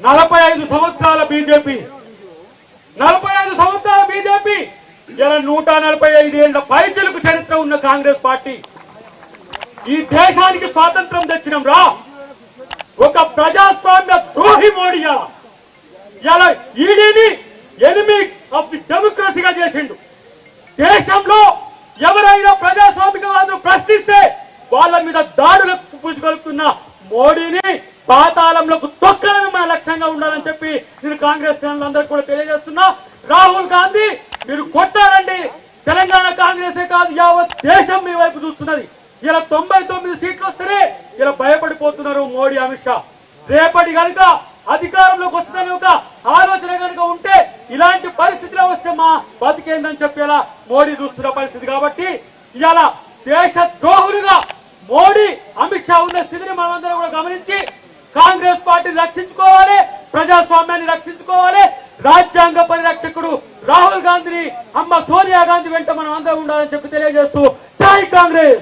45 సంవత్సరాల బీజేపీ 45 సంవత్సరాల బీజేపీ ఇలా 145 ఏళ్ల పైచలకు చరిత్ర ఉన్న కాంగ్రెస్ పార్టీ ఈ దేశానికి స్వాతంత్రం తెచ్చినం రా. ఒక ప్రజాస్వామ్య ద్రోహి మోడీ ఇలా ఈడీని ఎనిమి ఆఫ్ ది డెమోక్రసీగా చేసిండు. దేశంలో ఎవరైనా ప్రజాస్వామికవాదులు ప్రశ్నిస్తే వాళ్ళ మీద దాడులకు పూజగలుపుతున్న మోడీని పాతాళంలోకి తొక్కడమే మన లక్ష్యంగా ఉండాలని చెప్పి నేను కాంగ్రెస్ శ్రేణులందరూ కూడా తెలియజేస్తున్నా. రాహుల్ గాంధీ మీరు కొట్టారండి. తెలంగాణ కాంగ్రెసే కాదు యావత్ దేశం మీ వైపు చూస్తున్నది. ఇలా 99 సీట్లు వస్తేనే ఇలా భయపడిపోతున్నారు మోడీ అమిత్ షా. రేపటి కనుక అధికారంలోకి వస్తుందని ఒక ఆలోచన కనుక ఉంటే ఇలాంటి పరిస్థితిలో వస్తే మా బతికేందని చెప్పేలా మోడీ చూస్తున్న పరిస్థితి. కాబట్టి ఇవాళ దేశ ద్రోహులుగా మోడీ అమిత్ షా ఉన్న స్థితిని మనమందరం కూడా గమనించి కాంగ్రెస్ పార్టీని రక్షించుకోవాలి, ప్రజాస్వామ్యాన్ని రక్షించుకోవాలి. రాజ్యాంగ పరిరక్షకుడు రాహుల్ గాంధీని అమ్మ సోనియా గాంధీ వెంట మనం అందరం ఉండాలని చెప్పి తెలియజేస్తూ జై కాంగ్రెస్.